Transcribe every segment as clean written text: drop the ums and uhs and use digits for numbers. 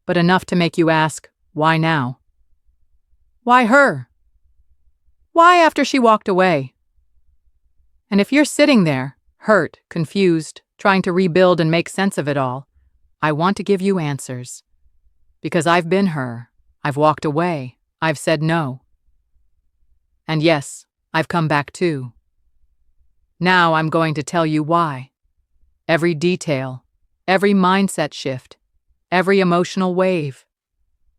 but enough to make you ask, why now? Why her? Why after she walked away? And if you're sitting there, hurt, confused, trying to rebuild and make sense of it all, I want to give you answers. Because I've been her. I've walked away. I've said no. And yes, I've come back too. Now I'm going to tell you why. Every detail, every mindset shift, every emotional wave.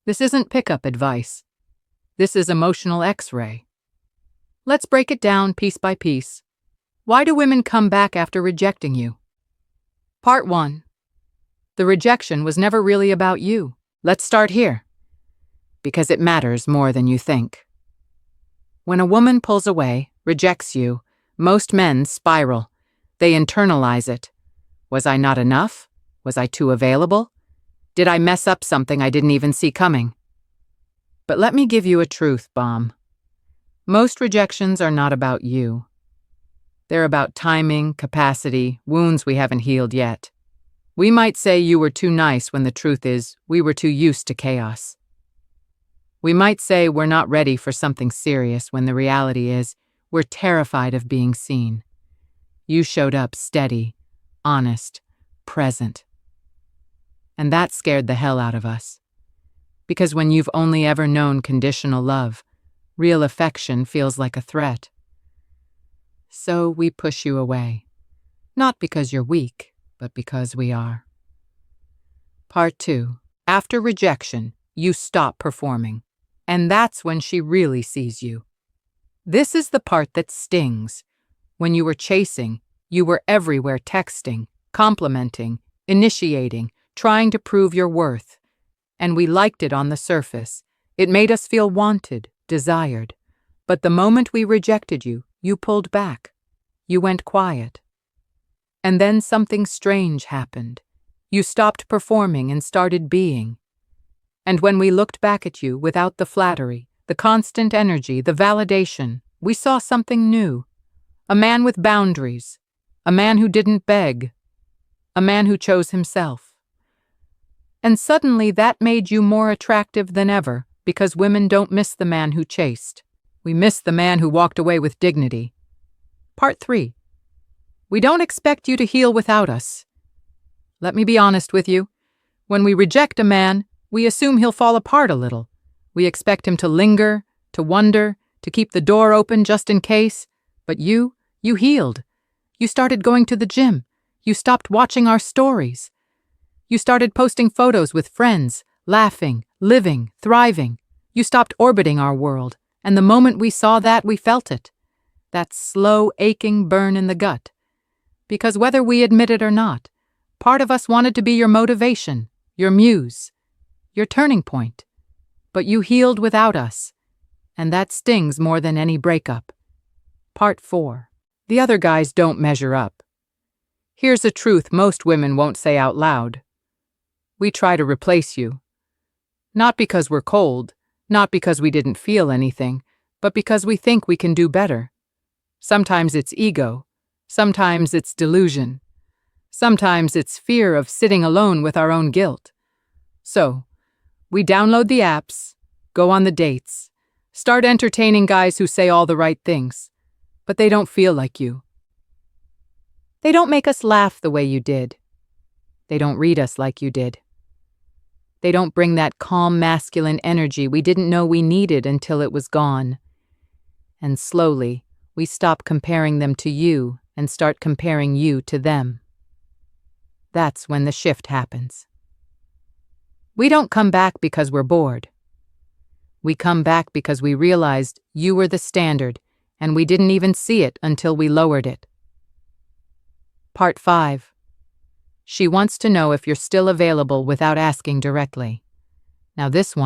This isn't pickup advice. This is emotional X-ray. Let's break it down piece by piece. Why do women come back after rejecting you? Part 1. The rejection was never really about you. Let's start here. Because it matters more than you think. When a woman pulls away, rejects you, most men spiral. They internalize it. Was I not enough? Was I too available? Did I mess up something I didn't even see coming? But let me give you a truth bomb. Most rejections are not about you. They're about timing, capacity, wounds we haven't healed yet. We might say you were too nice when the truth is we were too used to chaos. We might say we're not ready for something serious when the reality is we're terrified of being seen. You showed up steady, honest, present. And that scared the hell out of us. Because when you've only ever known conditional love, real affection feels like a threat. So we push you away. Not because you're weak, but because we are. Part 2. After rejection, you stop performing. And that's when she really sees you. This is the part that stings. When you were chasing, you were everywhere texting, complimenting, initiating, trying to prove your worth. And we liked it on the surface. It made us feel wanted, desired. But the moment we rejected you, you pulled back. You went quiet. And then something strange happened. You stopped performing and started being. And when we looked back at you without the flattery, the constant energy, the validation, we saw something new. A man with boundaries. A man who didn't beg. A man who chose himself. And suddenly that made you more attractive than ever, because women don't miss the man who chased. We miss the man who walked away with dignity. Part 3. We don't expect you to heal without us. Let me be honest with you. When we reject a man, we assume he'll fall apart a little. We expect him to linger, to wonder, to keep the door open just in case. But you healed. You started going to the gym. You stopped watching our stories. You started posting photos with friends, laughing, living, thriving. You stopped orbiting our world. And the moment we saw that, we felt it. That slow, aching burn in the gut. Because whether we admit it or not, part of us wanted to be your motivation, your muse, your turning point. But you healed without us. And that stings more than any breakup. Part 4. The other guys don't measure up. Here's a truth most women won't say out loud. We try to replace you. Not because we're cold, not because we didn't feel anything, but because we think we can do better. Sometimes it's ego. Sometimes it's delusion. Sometimes it's fear of sitting alone with our own guilt. So, we download the apps, go on the dates, start entertaining guys who say all the right things, but they don't feel like you. They don't make us laugh the way you did. They don't read us like you did. They don't bring that calm masculine energy we didn't know we needed until it was gone. And slowly, we stop comparing them to you and start comparing you to them. That's when the shift happens. We don't come back because we're bored. We come back because we realized you were the standard, and we didn't even see it until we lowered it. Part 5. She wants to know if you're still available without asking directly. Now this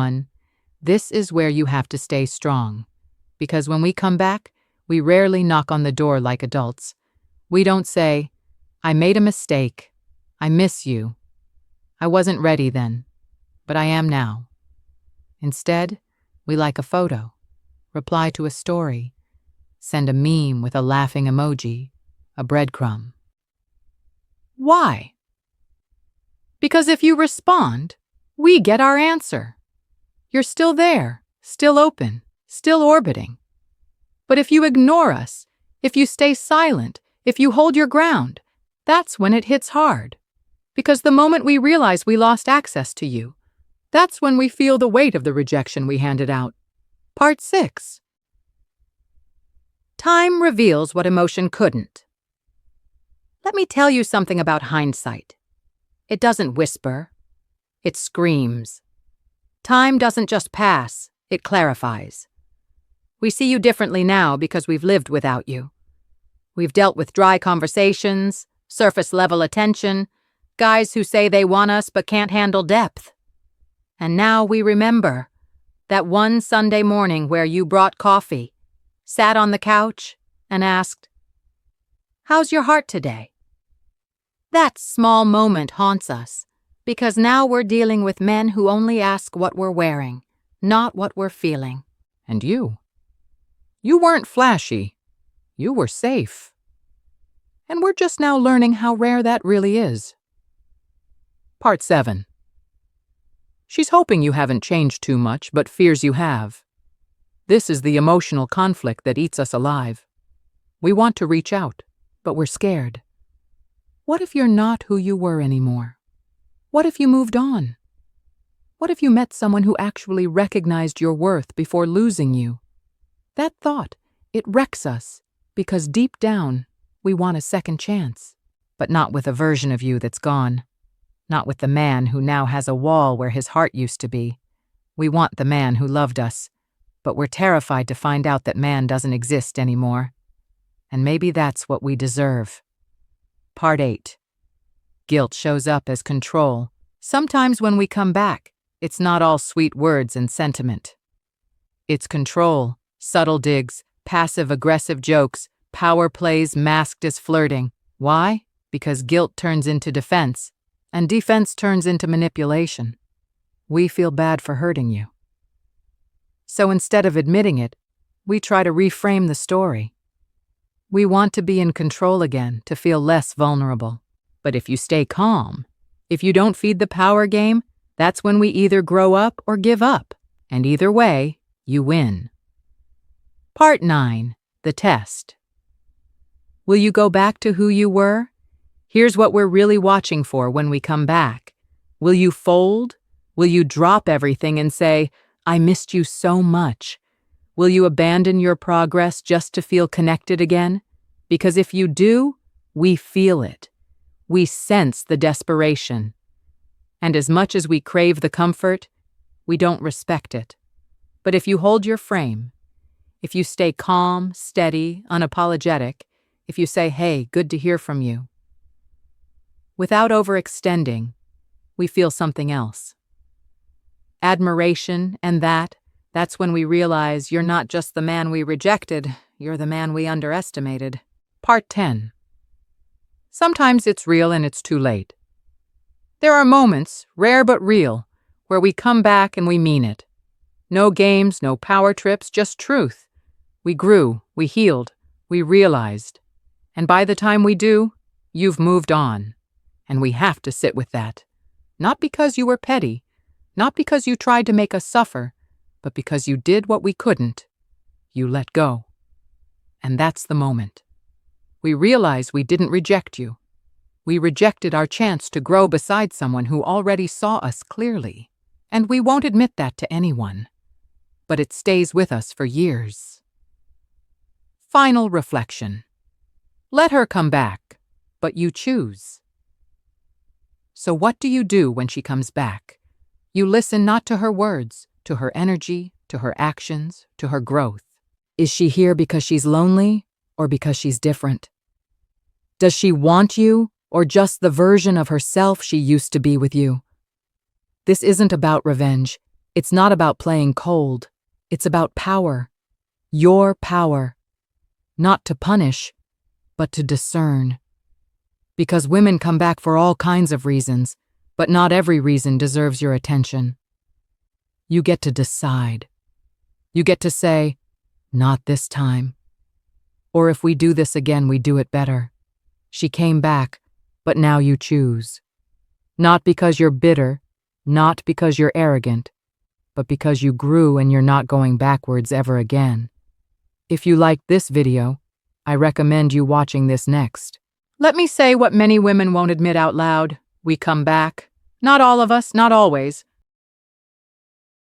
is where you have to stay strong. Because when we come back, we rarely knock on the door like adults. We don't say, I made a mistake. I miss you. I wasn't ready then, but I am now. Instead, we like a photo, reply to a story, send a meme with a laughing emoji, a breadcrumb. Why? Because if you respond, we get our answer. You're still there, still open, still orbiting. But if you ignore us, if you stay silent, if you hold your ground, that's when it hits hard. Because the moment we realize we lost access to you, that's when we feel the weight of the rejection we handed out. Part 6. Time reveals what emotion couldn't. Let me tell you something about hindsight. It doesn't whisper. It screams. Time doesn't just pass, it clarifies. We see you differently now because we've lived without you. We've dealt with dry conversations, surface-level attention, guys who say they want us but can't handle depth. And now we remember that one Sunday morning where you brought coffee, sat on the couch, and asked, "How's your heart today?" That small moment haunts us, because now we're dealing with men who only ask what we're wearing, not what we're feeling. And you weren't flashy. You were safe. And we're just now learning how rare that really is. Part 7. She's hoping you haven't changed too much, but fears you have. This is the emotional conflict that eats us alive. We want to reach out, but we're scared. What if you're not who you were anymore? What if you moved on? What if you met someone who actually recognized your worth before losing you? That thought, it wrecks us, because deep down, we want a second chance. But not with a version of you that's gone. Not with the man who now has a wall where his heart used to be. We want the man who loved us, but we're terrified to find out that man doesn't exist anymore. And maybe that's what we deserve. Part 8. Guilt shows up as control. Sometimes when we come back, it's not all sweet words and sentiment. It's control, subtle digs, passive-aggressive jokes, power plays masked as flirting. Why? Because guilt turns into defense, and defense turns into manipulation. We feel bad for hurting you. So instead of admitting it, we try to reframe the story. We want to be in control again, to feel less vulnerable. But if you stay calm, if you don't feed the power game, that's when we either grow up or give up. And either way, you win. Part 9. The test. Will you go back to who you were? Here's what we're really watching for when we come back. Will you fold? Will you drop everything and say, "I missed you so much"? Will you abandon your progress just to feel connected again? Because if you do, we feel it. We sense the desperation. And as much as we crave the comfort, we don't respect it. But if you hold your frame, if you stay calm, steady, unapologetic, if you say, "Hey, good to hear from you," without overextending, we feel something else. Admiration, and that's when we realize you're not just the man we rejected, you're the man we underestimated. Part 10. Sometimes it's real and it's too late. There are moments, rare but real, where we come back and we mean it. No games, no power trips, just truth. We grew, we healed, we realized. And by the time we do, you've moved on. And we have to sit with that. Not because you were petty, not because you tried to make us suffer, but because you did what we couldn't. You let go. And that's the moment. We realize we didn't reject you. We rejected our chance to grow beside someone who already saw us clearly. And we won't admit that to anyone. But it stays with us for years. Final reflection. Let her come back, but you choose. So what do you do when she comes back? You listen not to her words, to her energy, to her actions, to her growth. Is she here because she's lonely or because she's different? Does she want you or just the version of herself she used to be with you? This isn't about revenge. It's not about playing cold. It's about power. Your power. Not to punish, but to discern. Because women come back for all kinds of reasons, but not every reason deserves your attention. You get to decide. You get to say, "Not this time." Or if we do this again, we do it better. She came back, but now you choose. Not because you're bitter, Not because you're arrogant, but because you grew and you're not going backwards ever again. If you liked this video, I recommend you watching this next. Let me say what many women won't admit out loud. We come back. Not all of us, not always,